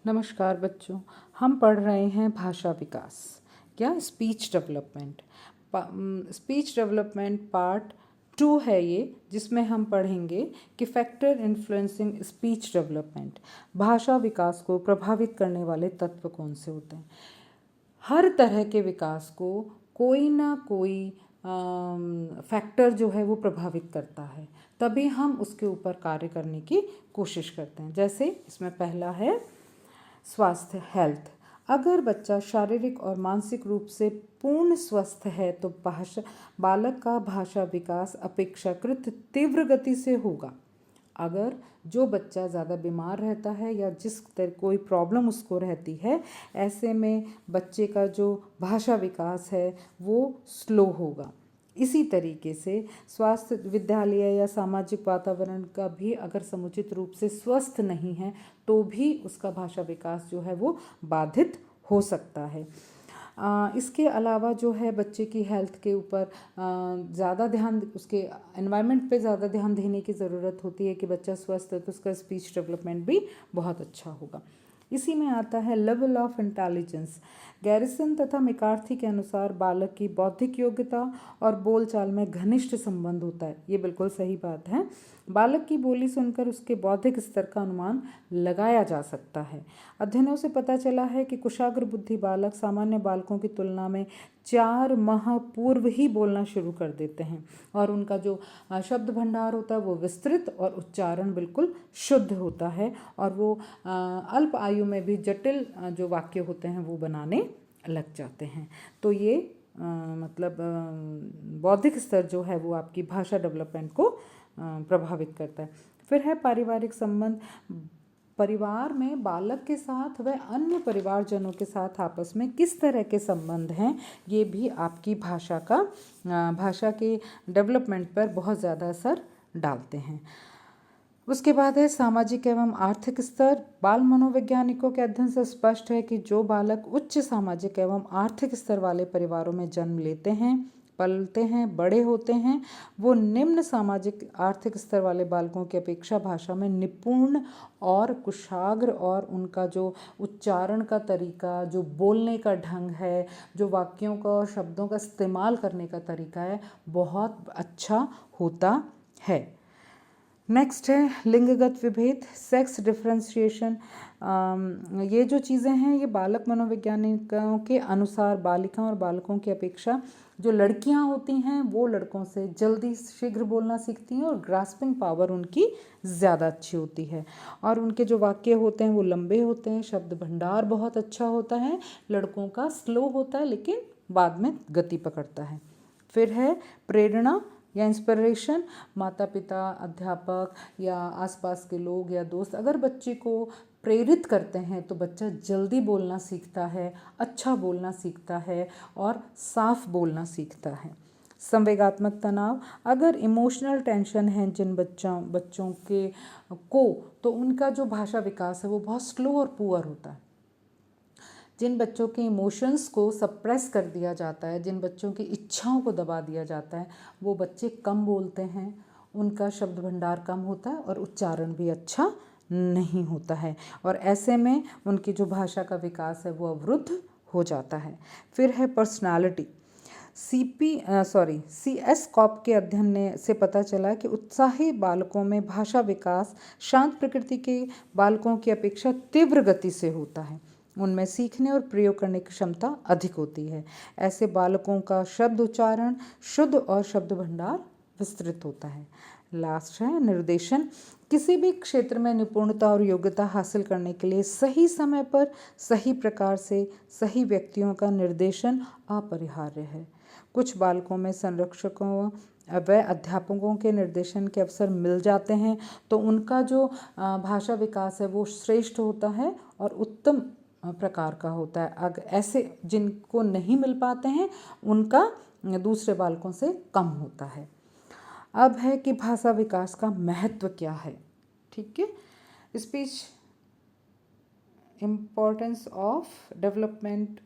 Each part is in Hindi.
नमस्कार बच्चों, हम पढ़ रहे हैं भाषा विकास या speech development. Speech development part 2 है ये, जिसमें हम पढ़ेंगे कि फैक्टर इन्फ्लुएंसिंग स्पीच डेवलपमेंट, भाषा विकास को प्रभावित करने वाले तत्व कौन से होते हैं। हर तरह के विकास को कोई ना कोई फैक्टर जो है वो प्रभावित करता है, तभी हम उसके ऊपर कार्य करने की कोशिश करते हैं। जैसे इसमें पहला है स्वास्थ्य, हेल्थ। अगर बच्चा शारीरिक और मानसिक रूप से पूर्ण स्वस्थ है तो बालक का भाषा विकास अपेक्षाकृत तीव्र गति से होगा। अगर जो बच्चा ज़्यादा बीमार रहता है या जिस तरह कोई प्रॉब्लम उसको रहती है, ऐसे में बच्चे का जो भाषा विकास है वो स्लो होगा। इसी तरीके से स्वास्थ्य, विद्यालय या सामाजिक वातावरण का भी अगर समुचित रूप से स्वस्थ नहीं है तो भी उसका भाषा विकास जो है वो बाधित हो सकता है। इसके अलावा जो है बच्चे की हेल्थ के ऊपर ज़्यादा ध्यान, उसके एनवायरनमेंट पे ज़्यादा ध्यान देने की ज़रूरत होती है कि बच्चा स्वस्थ है तो उसका स्पीच डेवलपमेंट भी बहुत अच्छा होगा। इसी में आता है लेवल ऑफ इंटेलिजेंस। गैरिसन तथा मैकार्थी के अनुसार बालक की बौद्धिक योग्यता और बोलचाल में घनिष्ठ संबंध होता है। ये बिल्कुल सही बात है। बालक की बोली सुनकर उसके बौद्धिक स्तर का अनुमान लगाया जा सकता है। अध्ययनों से पता चला है कि कुशाग्र बुद्धि बालक सामान्य बालकों की तुलना में 4 माह पूर्व ही बोलना शुरू कर देते हैं और उनका जो शब्द भंडार होता है वो विस्तृत और उच्चारण बिल्कुल शुद्ध होता है और वो अल्प आयु में भी जटिल जो वाक्य होते हैं वो बनाने लग जाते हैं। तो ये मतलब बौद्धिक स्तर जो है वो आपकी भाषा डेवलपमेंट को प्रभावित करता है। फिर है पारिवारिक संबंध। परिवार में बालक के साथ व अन्य परिवारजनों के साथ आपस में किस तरह के संबंध हैं, ये भी आपकी भाषा के डेवलपमेंट पर बहुत ज़्यादा असर डालते हैं। उसके बाद है सामाजिक एवं आर्थिक स्तर। बाल मनोवैज्ञानिकों के अध्ययन से स्पष्ट है कि जो बालक उच्च सामाजिक एवं आर्थिक स्तर वाले परिवारों में जन्म लेते हैं, पलते हैं, बड़े होते हैं, वो निम्न सामाजिक आर्थिक स्तर वाले बालकों की अपेक्षा भाषा में निपुण और कुशाग्र, और उनका जो उच्चारण का तरीका, जो बोलने का ढंग है, जो वाक्यों का और शब्दों का इस्तेमाल करने का तरीका है, बहुत अच्छा होता है। नेक्स्ट है लिंगगत विभेद, सेक्स डिफ्रेंशिएशन। ये जो चीज़ें हैं ये बालक मनोवैज्ञानिकों के अनुसार बालिकाओं और बालकों की अपेक्षा जो लड़कियां होती हैं वो लड़कों से जल्दी शीघ्र बोलना सीखती हैं और ग्रास्पिंग पावर उनकी ज़्यादा अच्छी होती है और उनके जो वाक्य होते हैं वो लंबे होते हैं, शब्द भंडार बहुत अच्छा होता है। लड़कों का स्लो होता है लेकिन बाद में गति पकड़ता है। फिर है प्रेरणा या इंस्पिरेशन। माता पिता, अध्यापक या आसपास के लोग या दोस्त अगर बच्चे को प्रेरित करते हैं तो बच्चा जल्दी बोलना सीखता है, अच्छा बोलना सीखता है और साफ बोलना सीखता है। संवेगात्मक तनाव, अगर इमोशनल टेंशन है जिन बच्चों के को, तो उनका जो भाषा विकास है वो बहुत स्लो और पुअर होता है। जिन बच्चों के इमोशंस को सप्रेस कर दिया जाता है, जिन बच्चों की इच्छाओं को दबा दिया जाता है, वो बच्चे कम बोलते हैं, उनका शब्द भंडार कम होता है और उच्चारण भी अच्छा नहीं होता है और ऐसे में उनकी जो भाषा का विकास है वो अवरुद्ध हो जाता है। फिर है पर्सनालिटी। CS कॉप के अध्ययन से पता चला कि उत्साही बालकों में भाषा विकास शांत प्रकृति के बालकों की अपेक्षा तीव्र गति से होता है। उनमें सीखने और प्रयोग करने की क्षमता अधिक होती है। ऐसे बालकों का शब्द उच्चारण शुद्ध और शब्द भंडार विस्तृत होता है। लास्ट है निर्देशन। किसी भी क्षेत्र में निपुणता और योग्यता हासिल करने के लिए सही समय पर सही प्रकार से सही व्यक्तियों का निर्देशन अपरिहार्य है। कुछ बालकों में संरक्षकों व अध्यापकों के निर्देशन के अवसर मिल जाते हैं तो उनका जो भाषा विकास है वो श्रेष्ठ होता है और उत्तम प्रकार का होता है। अगर ऐसे जिनको नहीं मिल पाते हैं उनका दूसरे बालकों से कम होता है। अब है कि भाषा विकास का महत्व क्या है। ठीक है, speech importance of development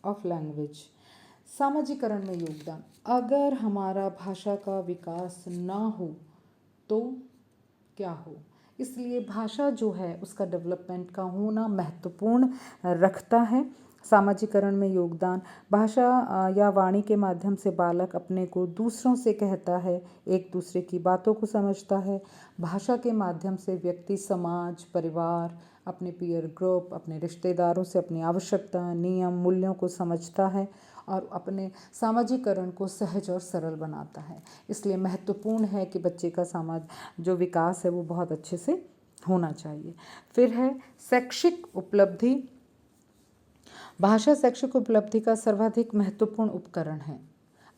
of language. सामाजिकरण में योगदान। अगर हमारा भाषा का विकास ना हो तो क्या हो, इसलिए भाषा जो है उसका डेवलपमेंट का होना महत्वपूर्ण रखता है। सामाजिकरण में योगदान, भाषा या वाणी के माध्यम से बालक अपने को दूसरों से कहता है, एक दूसरे की बातों को समझता है। भाषा के माध्यम से व्यक्ति समाज, परिवार, अपने पीयर ग्रुप, अपने रिश्तेदारों से अपनी आवश्यकता, नियम, मूल्यों को समझता है और अपने सामाजिकरण को सहज और सरल बनाता है। इसलिए महत्वपूर्ण है कि बच्चे का जो विकास है वो बहुत अच्छे से होना चाहिए। फिर है शैक्षिक उपलब्धि। भाषा शैक्षिक उपलब्धि का सर्वाधिक महत्वपूर्ण उपकरण है।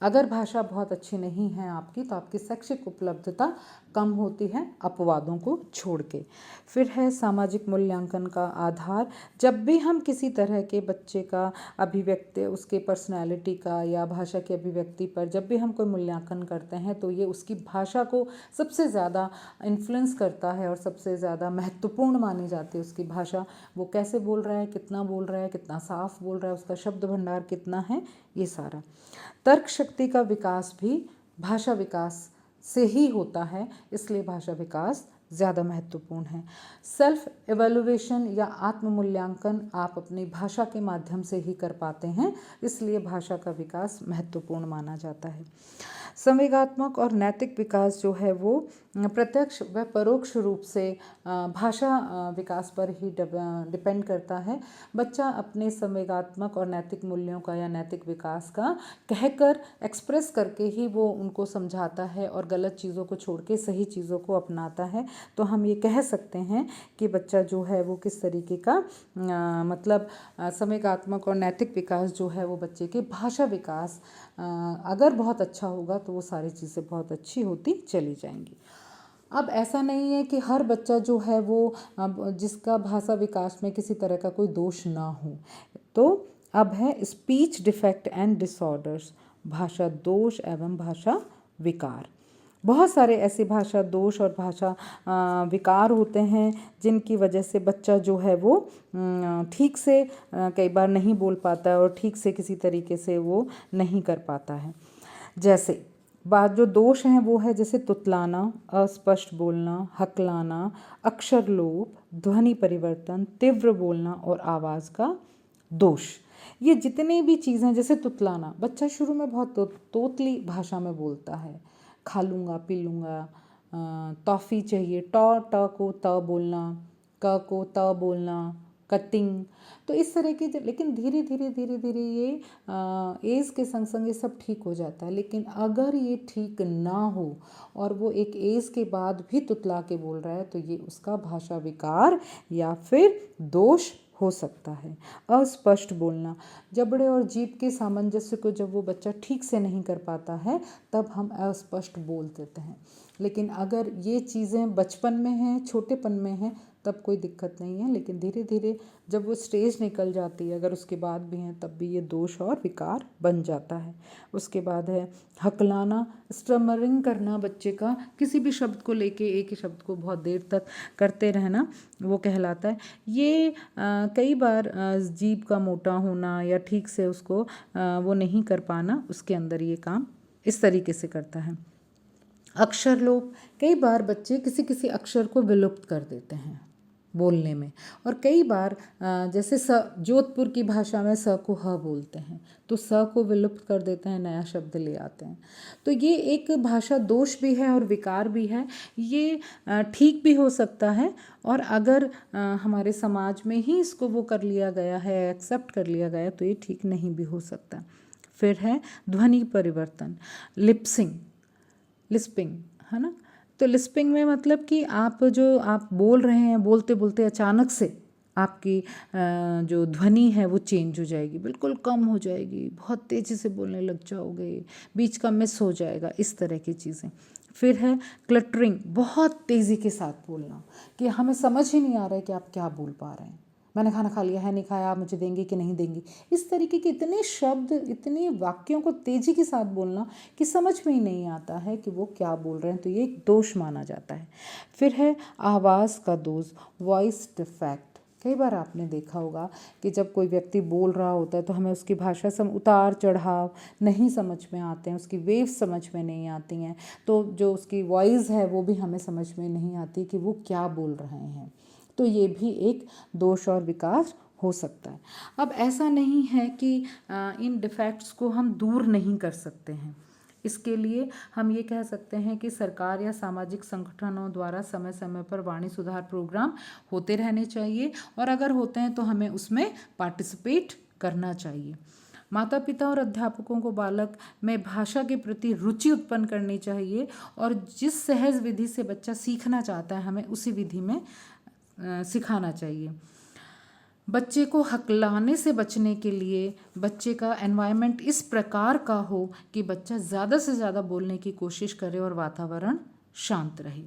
अगर भाषा बहुत अच्छी नहीं है आपकी तो आपकी शैक्षिक उपलब्धता कम होती है, अपवादों को छोड़ के। फिर है सामाजिक मूल्यांकन का आधार। जब भी हम किसी तरह के बच्चे का अभिव्यक्ति, उसके पर्सनालिटी का या भाषा की अभिव्यक्ति पर जब भी हम कोई मूल्यांकन करते हैं तो ये उसकी भाषा को सबसे ज़्यादा इन्फ्लुएंस करता है और सबसे ज़्यादा महत्वपूर्ण मानी जाती है उसकी भाषा। वो कैसे बोल रहा है, कितना बोल रहा है, कितना साफ बोल रहा है, उसका शब्द भंडार कितना है, ये सारा। तर्क शक्ति का विकास भी भाषा विकास से ही होता है, इसलिए भाषा विकास ज़्यादा महत्वपूर्ण है। सेल्फ एवेल्युएशन या आत्म मूल्यांकन आप अपनी भाषा के माध्यम से ही कर पाते हैं, इसलिए भाषा का विकास महत्वपूर्ण माना जाता है। संवेगात्मक और नैतिक विकास जो है वो प्रत्यक्ष व परोक्ष रूप से भाषा विकास पर ही डिपेंड करता है। बच्चा अपने संवेगात्मक और नैतिक मूल्यों का या नैतिक विकास का कहकर एक्सप्रेस करके ही वो उनको समझाता है और गलत चीज़ों को छोड़ के सही चीज़ों को अपनाता है। तो हम ये कह सकते हैं कि बच्चा जो है वो किस तरीके का मतलब संवेगात्मक और नैतिक विकास जो है वो बच्चे के भाषा विकास अगर बहुत अच्छा होगा तो वो सारी चीज़ें बहुत अच्छी होती चली जाएंगी। अब ऐसा नहीं है कि हर बच्चा जो है वो जिसका भाषा विकास में किसी तरह का कोई दोष ना हो। तो अब है स्पीच डिफेक्ट एंड डिसऑर्डर्स, भाषा दोष एवं भाषा विकार। बहुत सारे ऐसे भाषा दोष और भाषा विकार होते हैं जिनकी वजह से बच्चा जो है वो ठीक से कई बार नहीं बोल पाता है और ठीक से किसी तरीके से वो नहीं कर पाता है। जैसे बात जो दोष हैं वो है जैसे तुतलाना, अस्पष्ट बोलना, हकलाना, अक्षर लोप, ध्वनि परिवर्तन, तीव्र बोलना और आवाज़ का दोष। ये जितनी भी चीज़ें, जैसे तुतलाना, बच्चा शुरू में बहुत तोतली भाषा में बोलता है, खा लूँगा, पी लूँगा, टॉफ़ी चाहिए, ट को त बोलना, क को त बोलना, कटिंग, तो इस तरह की। लेकिन धीरे धीरे ये एज के संग संग ये सब ठीक हो जाता है। लेकिन अगर ये ठीक ना हो और वो एक एज के बाद भी तुतला के बोल रहा है तो ये उसका भाषा विकार या फिर दोष हो सकता है। अस्पष्ट बोलना, जबड़े और जीभ के सामंजस्य को जब वो बच्चा ठीक से नहीं कर पाता है तब हम अस्पष्ट बोल देते हैं। लेकिन अगर ये चीज़ें बचपन में हैं, छोटेपन में हैं, तब कोई दिक्कत नहीं है। लेकिन धीरे धीरे जब वो स्टेज निकल जाती है, अगर उसके बाद भी हैं, तब भी ये दोष और विकार बन जाता है। उसके बाद है हकलाना, स्टमरिंग करना, बच्चे का किसी भी शब्द को लेके एक ही शब्द को बहुत देर तक करते रहना, वो कहलाता है। ये कई बार जीभ का मोटा होना या ठीक से उसको वो नहीं कर पाना, उसके अंदर ये काम इस तरीके से करता है। अक्षर लोप, कई बार बच्चे किसी किसी अक्षर को विलुप्त कर देते हैं बोलने में, और कई बार जैसे जोधपुर की भाषा में स को ह बोलते हैं तो स को विलुप्त कर देते हैं, नया शब्द ले आते हैं। तो ये एक भाषा दोष भी है और विकार भी है। ये ठीक भी हो सकता है, और अगर हमारे समाज में ही इसको वो कर लिया गया है, एक्सेप्ट कर लिया गया, तो ये ठीक नहीं भी हो सकता। फिर है ध्वनि परिवर्तन, लिस्पिंग, है ना। तो लिस्पिंग में मतलब कि आप बोल रहे हैं, बोलते बोलते अचानक से आपकी जो ध्वनि है वो चेंज हो जाएगी, बिल्कुल कम हो जाएगी, बहुत तेज़ी से बोलने लग जाओगे, बीच का मिस हो जाएगा, इस तरह की चीज़ें। फिर है क्लटरिंग, बहुत तेज़ी के साथ बोलना कि हमें समझ ही नहीं आ रहा है कि आप क्या बोल पा रहे हैं। मैंने खाना खा लिया है, नहीं खाया, आप मुझे देंगे कि नहीं देंगे, इस तरीके के इतने शब्द, इतने वाक्यों को तेज़ी के साथ बोलना कि समझ में ही नहीं आता है कि वो क्या बोल रहे हैं, तो ये एक दोष माना जाता है। फिर है आवाज़ का दोष, वॉइस डिफेक्ट, कई बार आपने देखा होगा कि जब कोई व्यक्ति बोल रहा होता है तो हमें उसकी भाषा उतार चढ़ाव नहीं समझ में आते हैं, उसकी वेव्स समझ में नहीं आती हैं, तो जो उसकी वॉइस है वो भी हमें समझ में नहीं आती कि वो क्या बोल रहे हैं। तो ये भी एक दोष और विकार हो सकता है। अब ऐसा नहीं है कि इन डिफेक्ट्स को हम दूर नहीं कर सकते हैं। इसके लिए हम ये कह सकते हैं कि सरकार या सामाजिक संगठनों द्वारा समय समय पर वाणी सुधार प्रोग्राम होते रहने चाहिए, और अगर होते हैं तो हमें उसमें पार्टिसिपेट करना चाहिए। माता पिता और अध्यापकों को बालक में भाषा के प्रति रुचि उत्पन्न करनी चाहिए, और जिस सहज विधि से बच्चा सीखना चाहता है हमें उसी विधि में सिखाना चाहिए। बच्चे को हकलाने से बचने के लिए बच्चे का एनवायरनमेंट इस प्रकार का हो कि बच्चा ज़्यादा से ज़्यादा बोलने की कोशिश करे और वातावरण शांत रहे।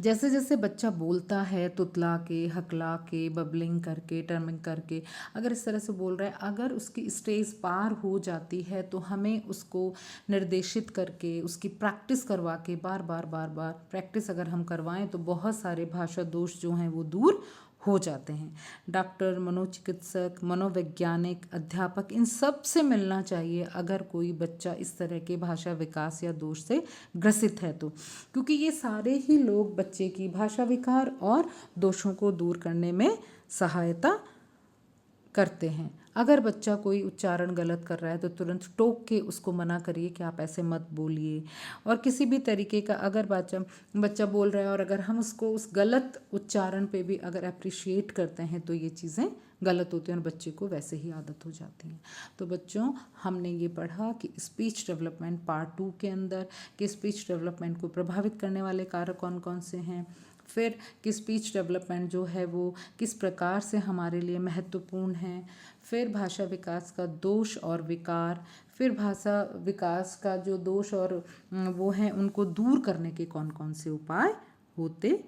जैसे जैसे बच्चा बोलता है तुतला के, हकला के, बबलिंग करके, टर्मिंग करके, अगर इस तरह से बोल रहा है, अगर उसकी स्टेज पार हो जाती है तो हमें उसको निर्देशित करके उसकी प्रैक्टिस करवा के बार बार प्रैक्टिस अगर हम करवाएं तो बहुत सारे भाषा दोष जो हैं वो दूर हो जाते हैं। डॉक्टर, मनोचिकित्सक, मनोवैज्ञानिक, अध्यापक, इन सब से मिलना चाहिए अगर कोई बच्चा इस तरह के भाषा विकास या दोष से ग्रसित है तो, क्योंकि ये सारे ही लोग बच्चे की भाषा विकार और दोषों को दूर करने में सहायता करते हैं। अगर बच्चा कोई उच्चारण गलत कर रहा है तो तुरंत टोक के उसको मना करिए कि आप ऐसे मत बोलिए। और किसी भी तरीके का अगर बच्चा बोल रहा है और अगर हम उसको उस गलत उच्चारण पे भी अगर अप्रिशिएट करते हैं तो ये चीज़ें गलत होती हैं और बच्चे को वैसे ही आदत हो जाती है। तो बच्चों, हमने ये पढ़ा कि स्पीच डेवलपमेंट पार्ट 2 के अंदर कि स्पीच डेवलपमेंट को प्रभावित करने वाले कारक कौन कौन से हैं, फिर कि स्पीच डेवलपमेंट जो है वो किस प्रकार से हमारे लिए महत्वपूर्ण है, फिर भाषा विकास का दोष और विकार, फिर भाषा विकास का जो दोष और वो हैं उनको दूर करने के कौन कौन से उपाय होते